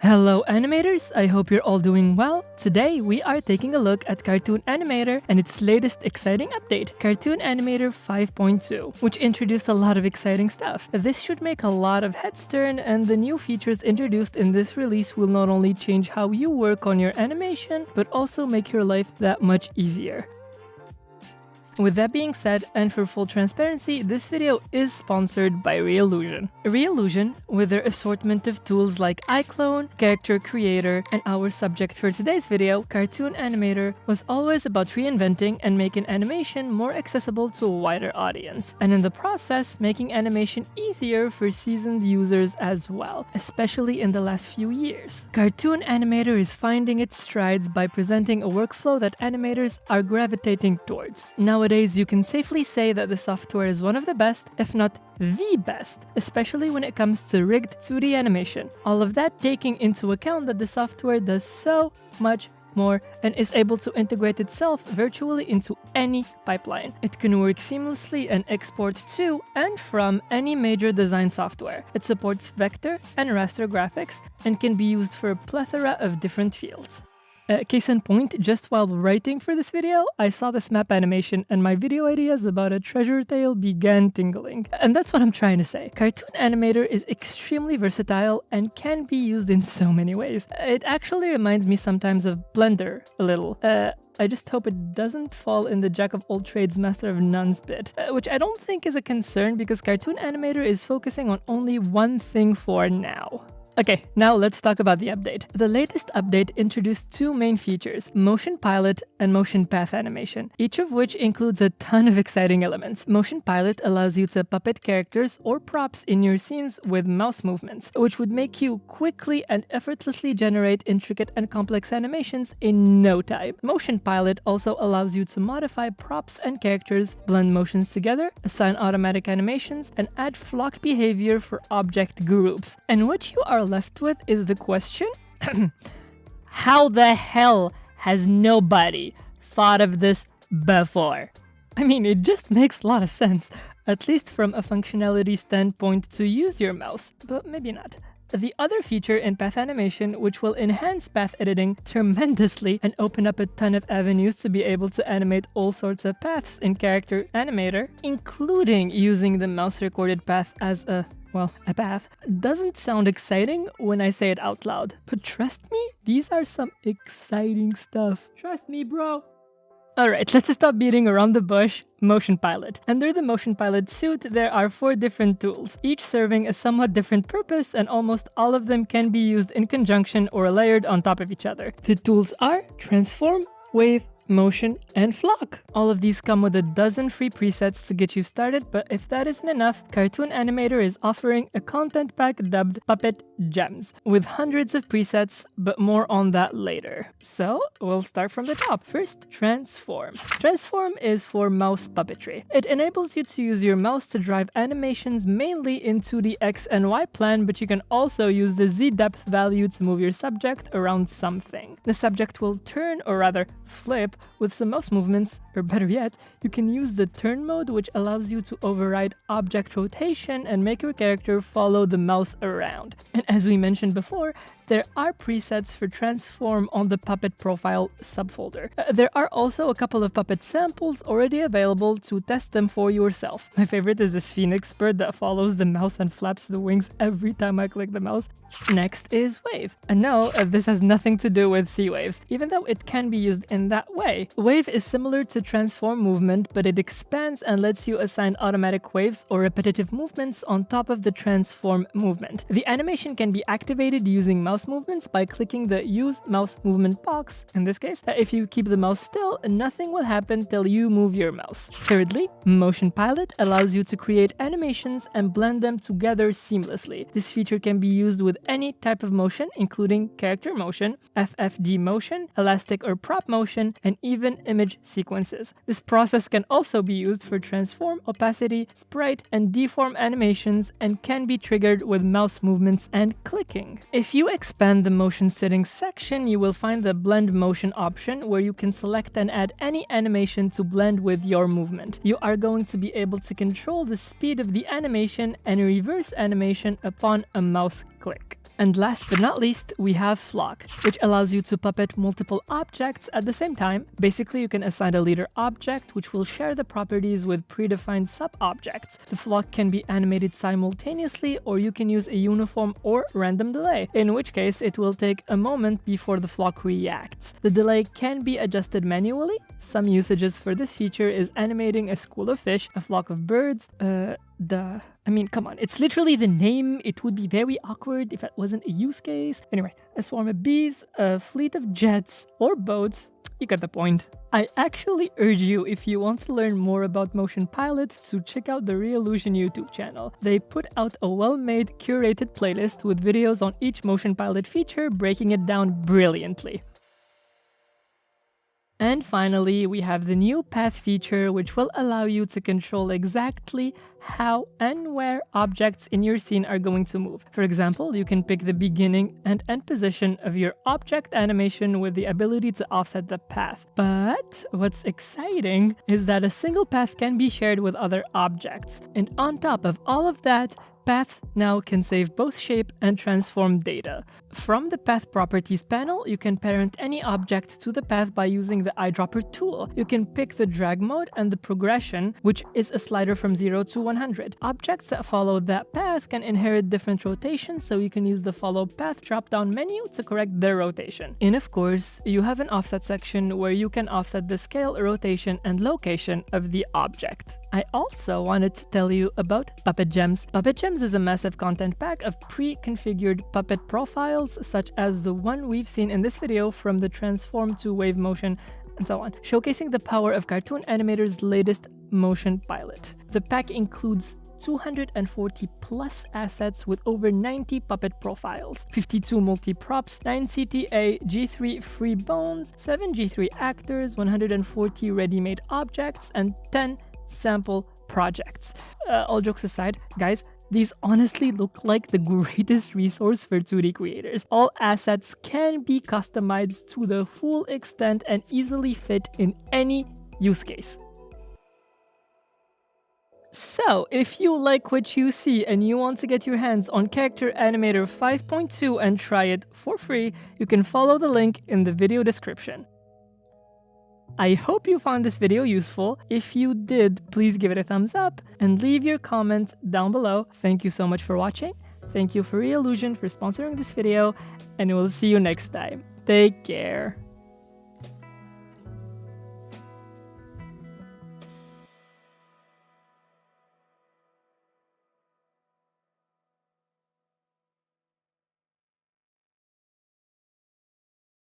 Hello animators, I hope you're all doing well. Today we are taking a look at Cartoon Animator and its latest exciting update, Cartoon Animator 5.2, which introduced a lot of exciting stuff. This should make a lot of heads turn, and the new features introduced in this release will not only change how you work on your animation, but also make your life that much easier. With that being said, and for full transparency, this video is sponsored by Reallusion. Reallusion, with their assortment of tools like iClone, Character Creator, and our subject for today's video, Cartoon Animator, was always about reinventing and making animation more accessible to a wider audience, and in the process, making animation easier for seasoned users as well, especially in the last few years. Cartoon Animator is finding its strides by presenting a workflow that animators are gravitating towards. Nowadays, you can safely say that the software is one of the best, if not the best, especially when it comes to rigged 2D animation. All of that taking into account that the software does so much more and is able to integrate itself virtually into any pipeline. It can work seamlessly and export to and from any major design software. It supports vector and raster graphics and can be used for a plethora of different fields. Case in point, just while writing for this video, I saw this map animation and my video ideas about a treasure tale began tingling. And that's what I'm trying to say. Cartoon Animator is extremely versatile and can be used in so many ways. It actually reminds me sometimes of Blender a little. I just hope it doesn't fall in the jack of all trades, master of none's bit, which I don't think is a concern because Cartoon Animator is focusing on only one thing for now. Okay, now let's talk about the update. The latest update introduced two main features, Motion Pilot and Motion Path Animation, each of which includes a ton of exciting elements. Motion Pilot allows you to puppet characters or props in your scenes with mouse movements, which would make you quickly and effortlessly generate intricate and complex animations in no time. Motion Pilot also allows you to modify props and characters, blend motions together, assign automatic animations, and add flock behavior for object groups. And what you are left with is the question, how the hell has nobody thought of this before? I mean, it just makes a lot of sense, at least from a functionality standpoint to use your mouse, but maybe not. The other feature in path animation, which will enhance path editing tremendously and open up a ton of avenues to be able to animate all sorts of paths in Character Animator, including using the mouse recorded path as a path, doesn't sound exciting when I say it out loud. But trust me, these are some exciting stuff. Trust me, bro. Alright, let's stop beating around the bush. Motion Pilot. Under the Motion Pilot suite, there are 4 different tools, each serving a somewhat different purpose, and almost all of them can be used in conjunction or layered on top of each other. The tools are Transform, Wave, Motion, and Flock. All of these come with a dozen free presets to get you started, but if that isn't enough, Cartoon Animator is offering a content pack dubbed Puppet Gems, with hundreds of presets, but more on that later. So, we'll start from the top. First, Transform. Transform is for mouse puppetry. It enables you to use your mouse to drive animations mainly in 2D X and Y plan, but you can also use the Z depth value to move your subject around something. The subject will turn, or rather flip, with some mouse movements, or better yet, you can use the turn mode, which allows you to override object rotation and make your character follow the mouse around. And as we mentioned before, there are presets for Transform on the Puppet Profile subfolder. There are also a couple of Puppet samples already available to test them for yourself. My favorite is this phoenix bird that follows the mouse and flaps the wings every time I click the mouse. Next is Wave. And no, this has nothing to do with sea waves, even though it can be used in that way. Wave is similar to Transform movement, but it expands and lets you assign automatic waves or repetitive movements on top of the Transform movement. The animation can be activated using mouse movements by clicking the Use Mouse Movement box. In this case, if you keep the mouse still, nothing will happen till you move your mouse. Thirdly, Motion Pilot allows you to create animations and blend them together seamlessly. This feature can be used with any type of motion, including character motion, FFD motion, elastic or prop motion, and even image sequences. This process can also be used for transform, opacity, sprite, and deform animations and can be triggered with mouse movements and clicking. If you expand the motion settings section, you will find the blend motion option where you can select and add any animation to blend with your movement. You are going to be able to control the speed of the animation and reverse animation upon a mouse click. And last but not least, we have Flock, which allows you to puppet multiple objects at the same time. Basically, you can assign a leader object, which will share the properties with predefined sub-objects. The flock can be animated simultaneously, or you can use a uniform or random delay, in which case it will take a moment before the flock reacts. The delay can be adjusted manually. Some usages for this feature is animating a school of fish, a flock of birds, I mean, come on, it's literally the name. It would be very awkward if that wasn't a use case. Anyway, a swarm of bees, a fleet of jets or boats. You get the point. I actually urge you, if you want to learn more about Motion Pilot, to check out the Reallusion YouTube channel. They put out a well-made, curated playlist with videos on each Motion Pilot feature, breaking it down brilliantly. And finally, we have the new path feature, which will allow you to control exactly how and where objects in your scene are going to move. For example, you can pick the beginning and end position of your object animation with the ability to offset the path. But what's exciting is that a single path can be shared with other objects. And on top of all of that, paths now can save both shape and transform data. From the Path Properties panel, you can parent any object to the path by using the eyedropper tool. You can pick the drag mode and the progression, which is a slider from 0 to 100. Objects that follow that path can inherit different rotations, so you can use the Follow Path drop-down menu to correct their rotation. And of course, you have an offset section where you can offset the scale, rotation, and location of the object. I also wanted to tell you about Puppet Gems. Puppet Gems is a massive content pack of pre-configured puppet profiles, such as the one we've seen in this video from the transform to wave motion and so on, showcasing the power of Cartoon Animator's latest Motion Pilot. The pack includes 240 plus assets with over 90 puppet profiles, 52 multi-props, 9 CTA, G3 free bones, 7 G3 actors, 140 ready-made objects, and 10 sample projects. All jokes aside, guys, these honestly look like the greatest resource for 2D creators. All assets can be customized to the full extent and easily fit in any use case. So, if you like what you see and you want to get your hands on Character Animator 5.2 and try it for free, you can follow the link in the video description. I hope you found this video useful. If you did, please give it a thumbs up and leave your comment down below. Thank you so much for watching. Thank you for Reallusion for sponsoring this video, and we'll see you next time. Take care.